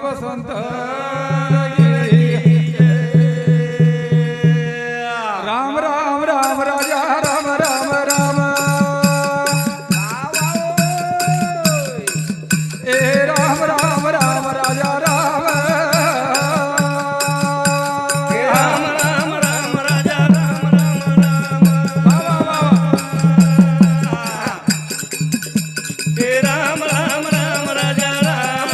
बसंत राम राम राम राजा राम राम राम ए राम राम राम राजा राम राम राम राम राजा राम राम राम राम राम राजा राम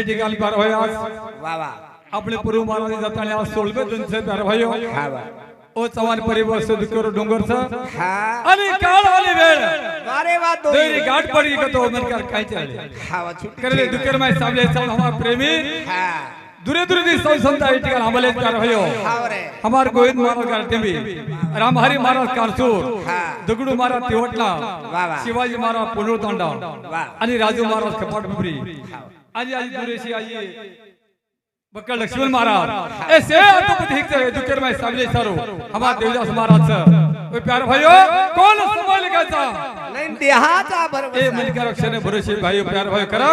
ठिकाणी पार भयो आज वाह वाह आपले पूर्व महाराज जाताना आज 16 दिनचे पार भयो हा वाह ओ चव्हाण परिवार सुदकर डोंगरचा हा आणि काळ आली वेळ अरे वाह दो देरी गाठ पड़ी का तो अमेरिका काय चाले हा वाह छुट्टी करे दुकर में सामले सब हमार प्रेमी हा दूरे दूरे दी सब संता ठिकाण हमले पार भयो हा रे हमार गोविंद महाराज का टेंबी राम हरी महाराज कारसूर हा दगडू महाराज तिवटला वाह वाह शिवाजी महाराज पुनर्तांडा वाह आणि राजू महाराज कपाट पिपरी आज दुरेशी आई बक्कळ लक्ष्मण महाराज ऐसे अतुपति हिक दुकर में सामले सारो हमार देवदास महाराज ओ प्यार भाइयो कौन संभाल गाता नहीं देहाचा बरोबर ए मलिका रक्षणे भरोसे भाइयो प्यार भाइयो करा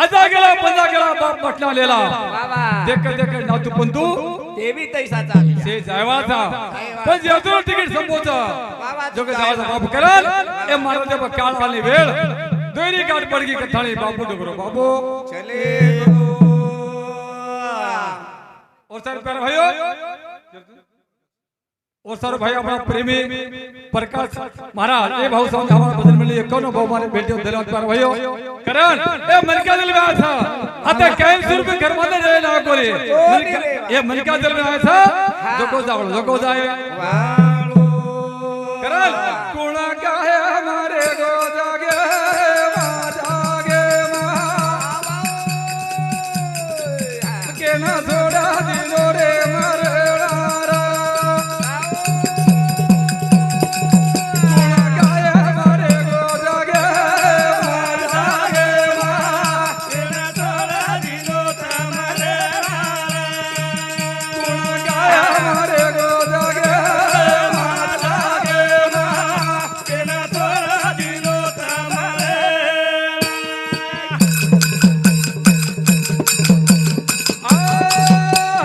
आजा गेला पंजा गेला बाप पटला लेला वाह वाह देख देख नातू पंतू देवी तैसा चाली से जायवाचा पण जेवतो तिकीट संपोचा वाह जो के जावा बाप करा ए महाराज जब काळ आली वेळ दोरी गाठ पडगी कथाळी बापू डोगरो बाबू चले और सर प्यार भाइयों और सर भाई अपना प्रेमी प्रकाश महाराज ए भाऊ साहब हमारा भजन में लिए कोनो भाऊ मारे बेटे दिलवाद प्यार भाइयों करण ए मलिका दिल में आया था आता कैम सुर पे घर वाले रहे ना कोरे ये मलिका दिल में आया था जो को जाए करण कोणा का है हमारे गो जागे के ना छोड़ा दिलो रे मरड़ा गाय हमारे गो जागे केना छोड़ा दिलो तमरे गाय हमारे गो जागे केना छोड़ा दिलो तमरे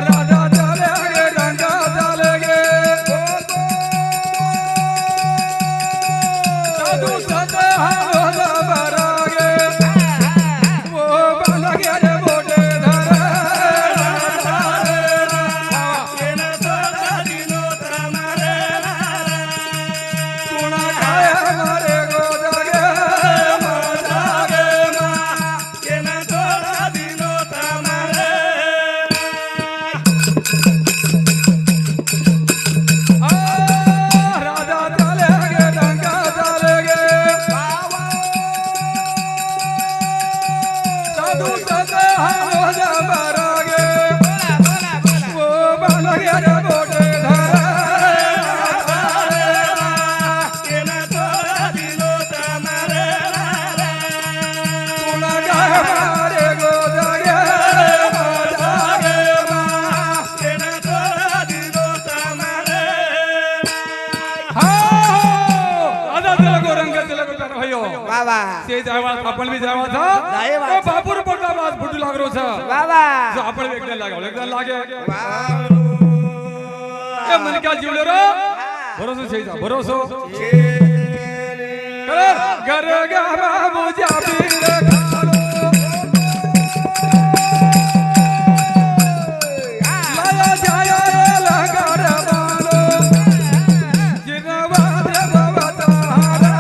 राजा चले गे गंगा चले गे साधु संत हम बरागे वो बन गया रे बोटे धरे केना छोड़ा दिलो तमरे कोणा गाय हमारे गो जागे केना छोड़ा दिलो तमरे राजा चले गे गंगा चले गे साधु संत हम बरागे वो बन गया रे बोटे धरे केना छोड़ा दिलो तमरे कोणा गाय हमारे गो से जावा अपन भी जावा था जाएवा ए बापुर पड़ता बात फुट लाग रो छ बाबा जो अपन एक दिन लागे ए मन क्या जीवले रो भरोसा से जा भरोसा कर गा बाबू जाबीर खालो लाया जाया लगर बालो जिनवा देव बतारा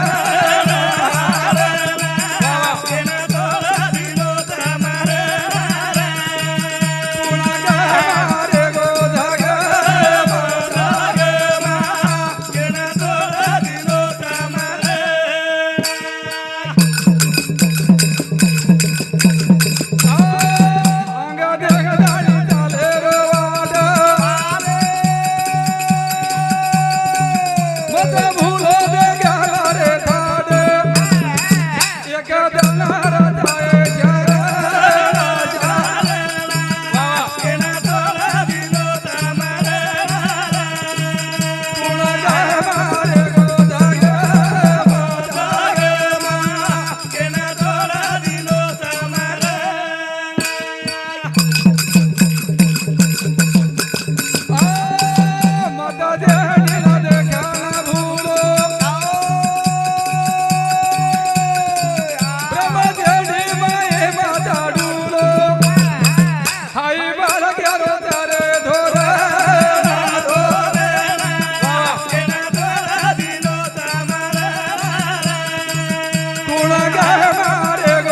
पुणगारे गो धगा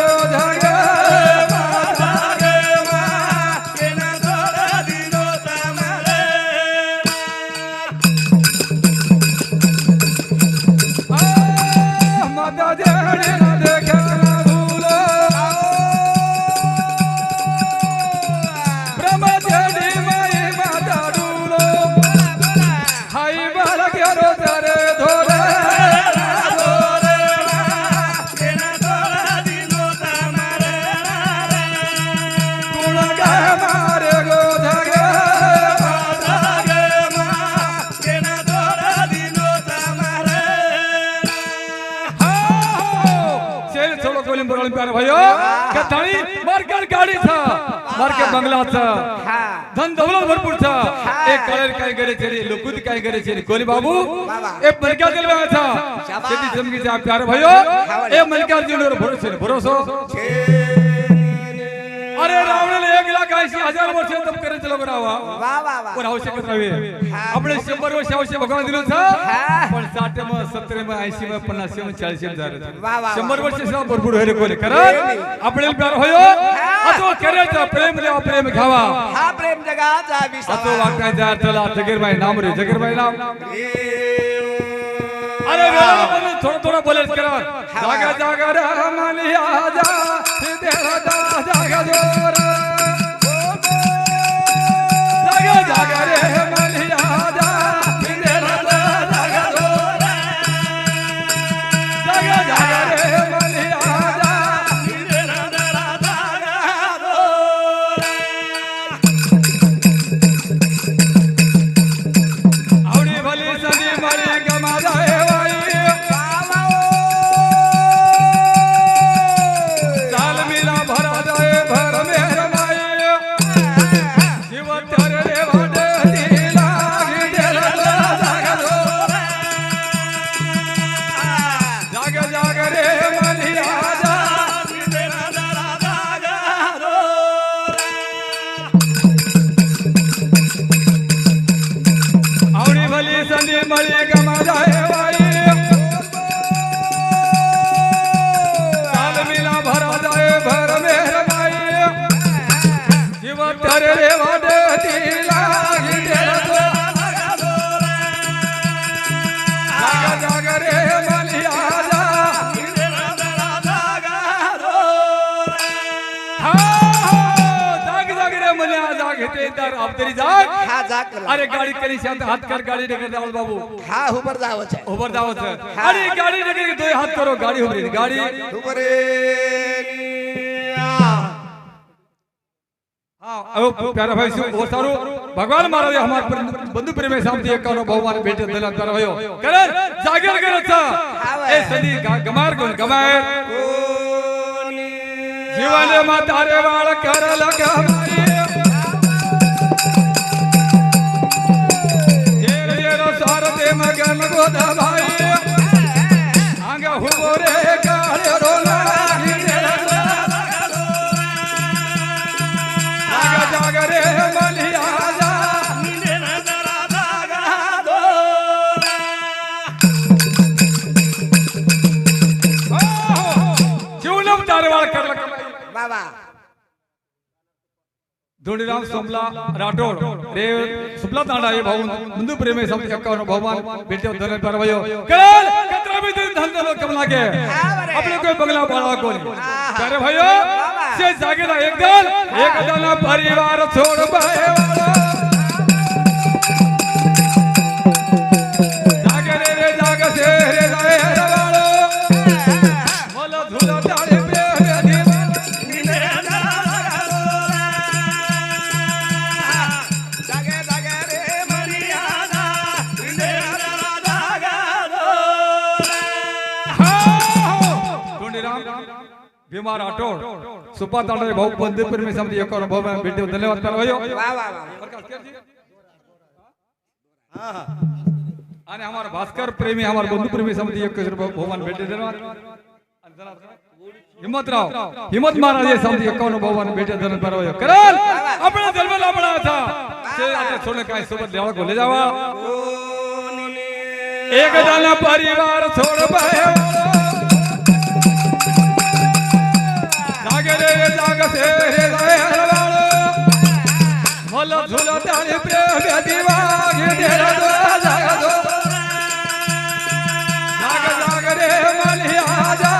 मार्केट बंगला था धन दौलत भरपूर था एक कलर काय करे छे लोकुत काय करे छे कोली बाबू ए मलका दिल में था खेती जमगी से प्यार भयो ए मलका दिल रो भरोसा अरे रावण ने 1,80,000 वर्ष तप करे चलो करावा वाह वाह वाह और आवश्यक रहे अपने 100 वर्ष आवश्यक भगवान दिलो था पण 60 में 70 में 80 में 50 में 40 में जा रहे 100 वर्ष से भरपूर होरे कोले करा अपने प्यार होयो अतो करे था प्रेम ले प्रेम खावा हां प्रेम जगा जा विश्वास अतो वाका जा चला जगीर भाई नाम रे जगीर भाई नाम अरे थोड़ा थोड़ा बोले करा जागा जागा रे मलिया जा तेरा जागा जोर जागा जागा रे मलिया जा तेरा जागा जोर जागा जागा रे मलिया जा तेरा जागा जोर औड़ी भली सदी मरी गमा जाए अरे गाड़ी करी शांत हाथ कर गाड़ी लेकर जाओ बाबू हां ऊपर जाओ छे अरे गाड़ी लेकर दो हाथ करो गाड़ी ऊपर गाड़ी ऊपर हां ओ प्यारा भाई से वो सारू भगवान महाराज हमार बंधु प्रेम सामने एक करो बहुमान बेटे दिला कर होयो करन जागर करता ए सदी गमार गुण गमार जीवन मा तारे वाल कर लगा जेर जेर सारते मगन गोदा भाई आंग हो रे काले रोला जागरे मलिया जा जीवनम तारवाळ करला बाबा धोंडीराम सोमला राठोड रे सुपला तांडा हे भाऊ बंधु प्रेमे सब एकावन्न बहुमान बेटे धरण परवयो कल कतरा में दिन धन दलो कम लागे अपने कोई बंगला बाड़ा कोनी प्यारे भाइयों से जागेला एक दल परिवार छोड़ बाए जागे रे जाग से रे जाए वालो मोला धुला ताळे प्रेम जागे जागे रे मनिया जा धोंडीराम बीमार आटोड सुपा तांडा भाऊ बंधु प्रेमी समझ एक और भाऊ बेटे धन्यवाद करवायो वाह वाह वाह आणि हमारा भास्कर प्रेमी हमारा बंधु प्रेमी समझ एक भगवान बेटे धन्यवाद हिम्मत महाराज ये समझ एकावन्न भगवान बेटे धन्यवाद करवायो करल अपने दिल में लापड़ा था से आता सोने काय सोबत लेवा को ले जावा एक डाला परिवार छोड़ पाए जागे रे जाग से रे जाए हरवालो मोला झूला ताळे प्रेम दिवाग तेरा दो जाग दो जाग जाग रे मलिया जा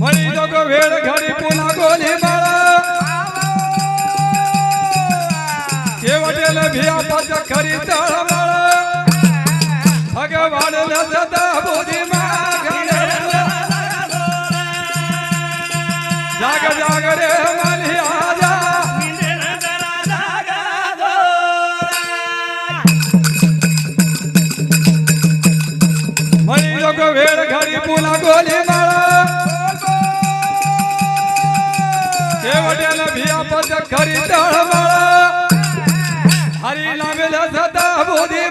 मळी लोक वेळ घडी पुन्हा गोली मारा केवटेल भिया पद खरी तळमळ भगवान सदा बुद्धि जाग जाग रे मलिया जा मळी लोक वेळ घडी पुन्हा गोली मारा केवटेल भिया पद खरी तळमळ हरी नामेल सदा बुद्धि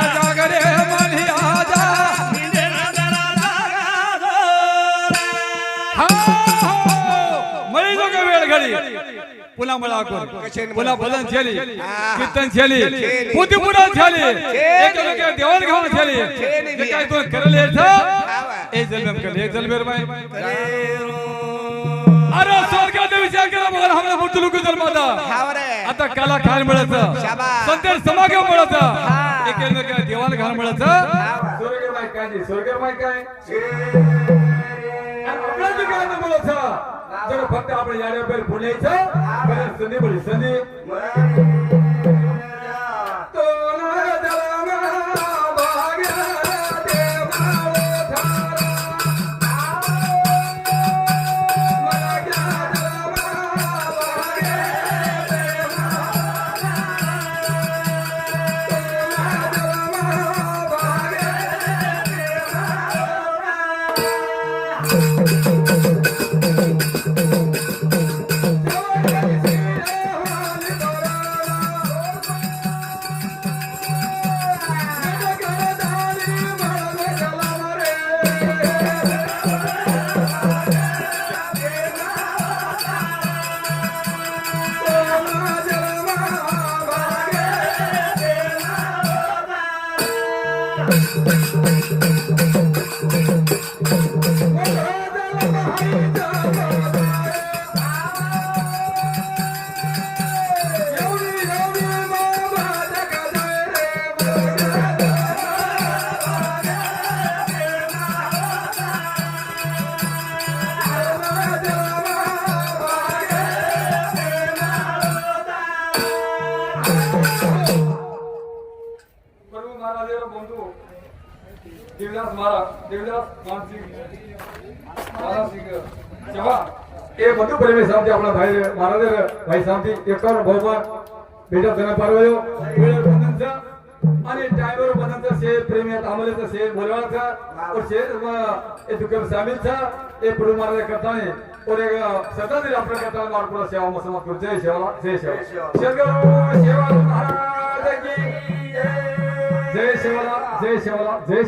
जाग रे मलिया जा मळी लोक वेळ घडी पुन्हा मला पुन्हा भजन छेली कीर्तन छेली पुती पुरा छेली एक लोक देवल घेऊन छेली काय तो करले ए जन्म करले एक जन्म भाई अरे स्वर्गात विचार करा मला हमला मोठं लोक जन्मादा आता कला खायला मिळायचं संतर समागम मिळायचं एक लोक देवाला घाल मिळायचं स्वर्गमाय काय आपल्या ठिकाणी मिळायचं जर फक्त आपण याड्या बैल बोलायचं बरं संधी बोली संधी देवदास महाराज देवदास मानसिंग महाराज सिंह सेवा ए બધું પ્રેમી સાહેબ આપણા ભાઈ મહારાજ ભાઈ સાહેબ એકાનો ભગવાન બેટા તને પારવાયો વેળ બંધન છે અને ટાઈમર બંધન છે શે પ્રેમી આમલે છે બોલવા છે और શે એ દુકાન શામિલ છે એ પડું મારે કરતા ને और एक सदा दिन अपने करता मार पूरा सेवा में समाप्त कर जय सेवा शेरगढ़ सेवा महाराज की जय सेवा जय